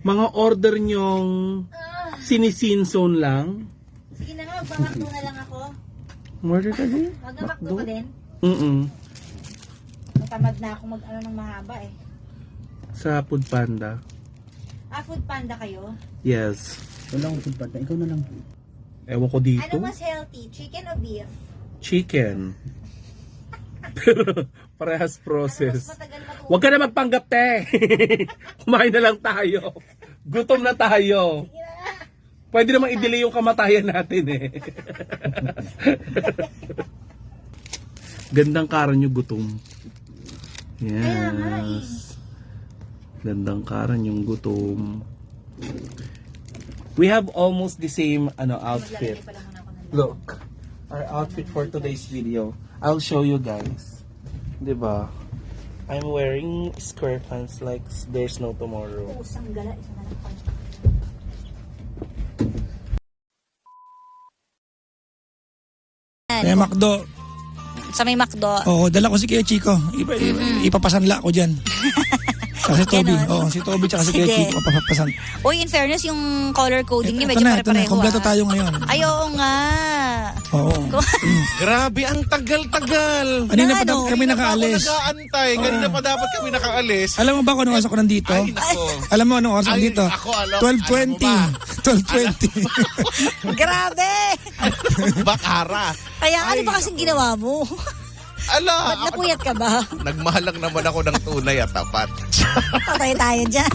Mga order nyong sinisinzone lang. Sige na nga, magpamakdo na lang ako. Order ka din? Magpamakdo ka din? Matamad na ako mag-ano ng mahaba eh. Sa Food Panda. Food Panda kayo? Yes. Wala akong Food Panda. Ikaw na lang. Ewan ko dito. Ano mas healthy? Chicken o beef? Chicken. Pero parehas process. Ano mas matagal matuto? Huwag ka na magpanggap, te. Kumain na lang tayo. Gutom na tayo. Sige na nga. Pwede namang i-delay yung kamatayan natin eh. Gandang karan yung gutom. Kaya nga eh. Yes. Gandang karan yung gutom. We have almost the same outfit. Maglalagay pa lang muna ako ng Look, our outfit for today's video. I'll show you guys. Diba? I'm wearing square pants like there's no tomorrow. pusang gala. Isa na lang pa. Kaya Macdo. Sa may McDo. Oo, dala ko si Kuya Chico. Ipapasanla ko dyan. Kasi Toby. Ganon. Oo, si Toby tsaka si Kuya Sige. Chico. Papapasan. Uy, in fairness, yung color coding niyo Ito medyo na. pare-pareho. Kompleto tayo ngayon. Ay, oo nga. Oo. Grabe, ang tagal-tagal. Kanina pa Ano? kami nakaalis. Nag-aantay. Kanina pa dapat kami nakaalis. Alam mo ba kung anong oras ako nandito? Ay, nako. Alam mo anong oras ako Ay, nandito? ako, alam 12:20. mo 12:20. Grabe! Bakara. Kaya ano Ay, ba kasing ginawa mo? Ala, Ba't napuyat ka ba? nagmahalang naman ako ng tunay at tapat. Patay tayo dyan.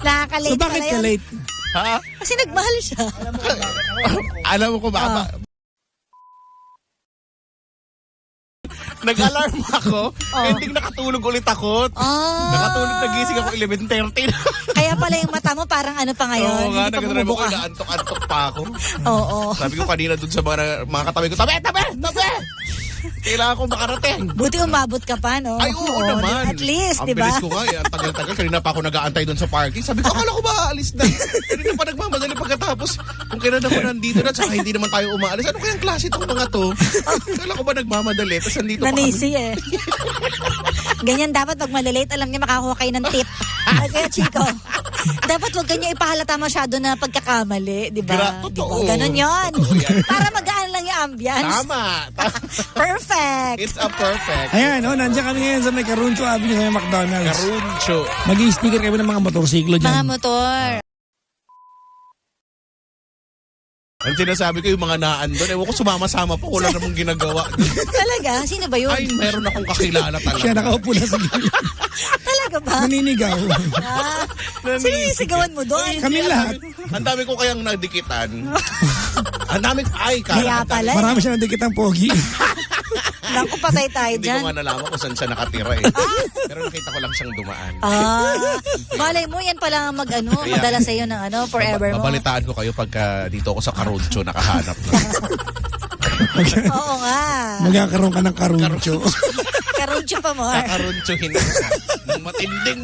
Nakaka-late So bakit pala ka yun. late? Ha? Kasi nagmahal siya. Alam mo kung ba? Nag-alarm ako, ending nakatulog ulit ako. Nakatulog, nagising ako 11:30. Kaya pala yung mata mo parang ano pa ngayon. Oo nga, Hindi pa nag-drive ako, bumubuka. naantok-antok pa ako. Oo. Sabi ko kanina dun sa mga katabi ko, tabi! Kailangan ko makarating. Buti umabot ka pa, no? Ay, oo naman. At least, ang di ba? bilis ko nga eh. Ang tagal-tagal. Kanina pa ako nag-aantay doon sa parking. Sabi ko, akala ko ba aalis na? Kanina pa nagmamadali pagkatapos. Kung kailan ako nandito na, tsaka hindi naman tayo umaalis. Ano kayang klase itong mga to? Akala ko ba nagmamadali? Tapos nandito pa kami. Nanisi eh. Ganyan dapat pag malilate, alam niya makakuha kayo ng tip. Kaya Chico, dapat wag ganyan ipahalata masyado na pagkakamali, di ba? Totoo. Ganun yun. Totoo yan. Para magaan lang yung ambience. Tama. Perfect. It's a perfect. Ayan, nandiyan kami ngayon sa may Caruncho Avenue sa may McDonald's. Karuncho. Mag-i-sneaker kami ng mga motorsiklo Mga dyan. motor. Ang sinasabi ko yung mga naan doon. Ewan ko sumama-sama po. Wala namang ginagawa. Talaga? Sino ba yun? Ay, meron akong kakilala talaga. Siya nakaupo na sa gilid. Talaga ba? Naninigaw. Ah, sino yung sigawan mo doon? Kami lahat. Ang dami ko kayang nadikitan. Ang dami, Kaya pala. Marami siya nandikit ang pogi. Naku, patay tayo Hindi dyan. ko nga nalaman kung saan siya nakatira eh. Pero nakita ko lang siyang dumaan. Malay mo, yan pala ang madala sa'yo ng forever mo. Babalitaan ko kayo pagka dito ako sa Karuncho nakahanap na. Oo nga. Magkakaroon ka ng Caruncho. Karuncho pa mo. Kakarunchohin na. Ng matinding.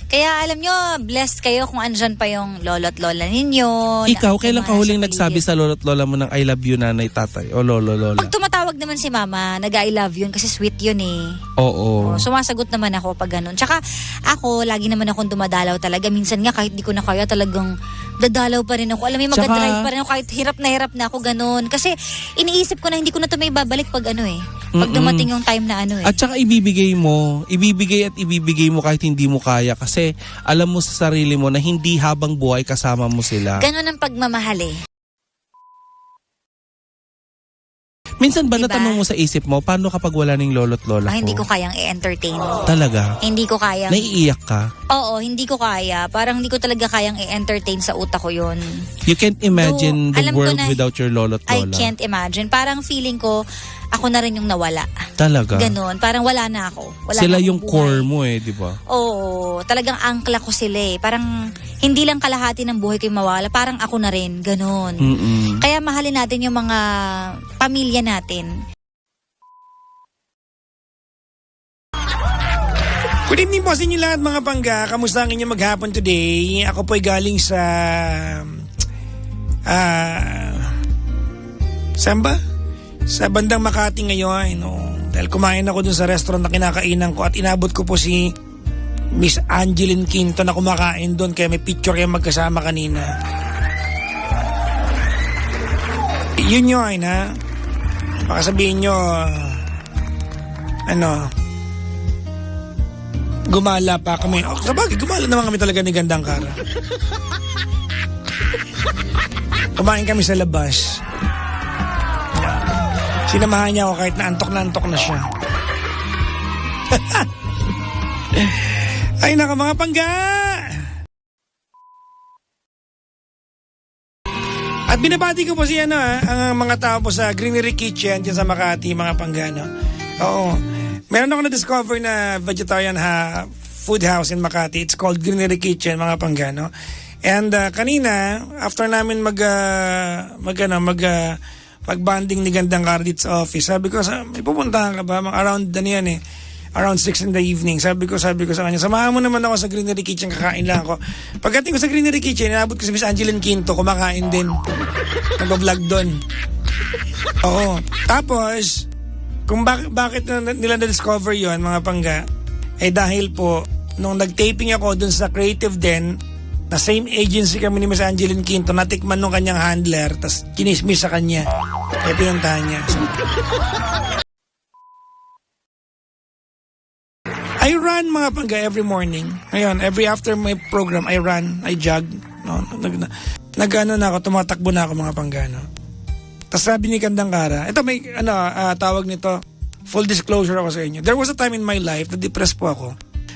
Kaya alam nyo, blessed kayo kung andyan pa yung lolo't lola ninyo. Ikaw, kailan ka huling sa nagsabi paligid. sa lolo't lola mo ng I love you nanay tatay o lolo lola? Pag tumatawag naman si mama, nag-I love yun kasi sweet yun eh. Oo. Sumasagot naman ako pag ganun. Tsaka ako, lagi naman akong dumadalaw talaga. Minsan nga kahit di ko na kaya talagang dadalaw pa rin ako. Alam mo, yung Tsaka- mag-drive pa rin ako kahit hirap na ako ganun. Kasi iniisip ko na hindi ko na ito may babalik pag pag dumating yung time na At saka ibibigay mo kahit hindi mo kaya kasi alam mo sa sarili mo na hindi habang buhay kasama mo sila. Ganun ang pagmamahal eh. Minsan ba Diba? natanong mo sa isip mo, paano kapag wala ning lolo't lola ko? Hindi ko kayang i-entertain. Talaga? Hindi ko kayang... Naiiyak ka? Oo, hindi ko kaya. Parang hindi ko talaga kayang i-entertain sa utak ko yun. You can't imagine No, the alam ko world na- without your lolo't I lola. can't imagine. Parang feeling ko, ako na rin yung nawala. Talaga? Ganon. Parang wala na ako. Wala Sila na akong yung buhay. core mo eh, di ba? Oo, talagang angkla ko sila eh. Parang hindi lang kalahati ng buhay ko yung mawala. Parang ako na rin. Ganon. Mm-mm. Kaya mahalin natin yung mga pamilya natin. Good evening po sa inyo lahat mga pangga. Kamusta ang inyong maghapon today? Ako po'y galing sa... saan ba? Sa bandang Makati ngayon. No? Dahil kumain ako dun sa restaurant na kinakainan ko at inabot ko po si Miss Angeline Quinto na kumakain doon, kaya may picture kayo magkasama kanina. Yun yun, ha? Baka sabihin nyo, gumala pa kami. Oh, sabagay, gumala naman kami talaga ni Gandang Kara. Kumain kami sa labas. Sinamahan niya ako kahit na antok na siya. Ay naka mga pangga! At binabati ko po si ang mga tao po sa Greenery Kitchen dyan sa Makati, mga pangga, no? Oo. Meron ako na-discover na vegetarian food house in Makati. It's called Greenery Kitchen, mga pangga, no? And kanina, after namin mag-banding ni Gandang Kara dito sa office, sabi ko, may pupuntahan ka ba? Around 6 in the evening. Sabi ko sa kanya, samahan mo naman ako sa Greenery Kitchen, kakain lang ako. Pagdating ko sa Greenery Kitchen, inabot ko si Miss Angeline Quinto, kumakain din. Nag-vlog doon. Oo. Tapos, kung bakit nila na-discover yon, mga pangga, dahil po, nung nag-taping ako doon sa Creative Den, na same agency kami ni Miss Angeline Quinto, natikman nung kanyang handler, tas kinismis sa kanya. Kaya pinuntahan niya. So, I run, mga pangga, every morning. Ngayon, every after my program, I run, I jog. No, tumatakbo na ako, mga pangga, no. Tapos sabi ni Gandang Kara, ito may, tawag nito, full disclosure ako sa inyo. There was a time in my life na depressed po ako.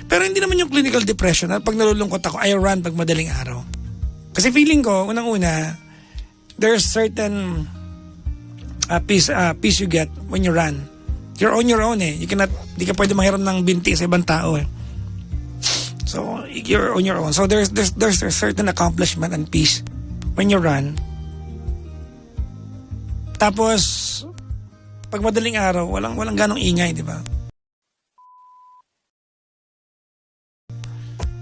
Pero hindi naman yung clinical depression. Pag nalulungkot ako, I run pag madaling araw. Kasi feeling ko, unang-una, there's certain peace you get when you run. You're on your own eh. Di ka pwede manghiram ng binti sa ibang tao eh. So, you're on your own. So, there's a certain accomplishment and peace when you run. Tapos, pag madaling araw, walang ganong ingay, di ba?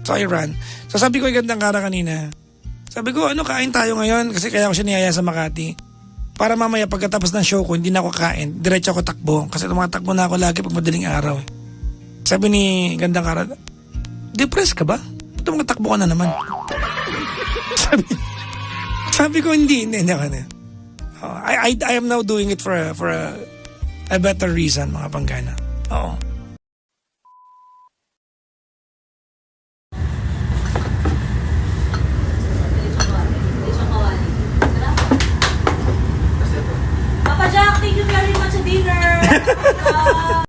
So, I run. So, sabi ko yung Gandang Kara kanina. Sabi ko, kain tayo ngayon? Kasi kaya ko siya niyaya sa Makati. Para mamaya pagkatapos ng show ko, hindi na ako kain. Diretso ako takbo. Kasi tumatakbo na ako lagi pag madaling araw. Sabi ni Gandang Kara, depressed ka ba? Tumatakbo ka na naman. sabi ko, hindi. I am now doing it for a better reason, mga panggana. Oo. Papa Jack, thank you very much sa dinner.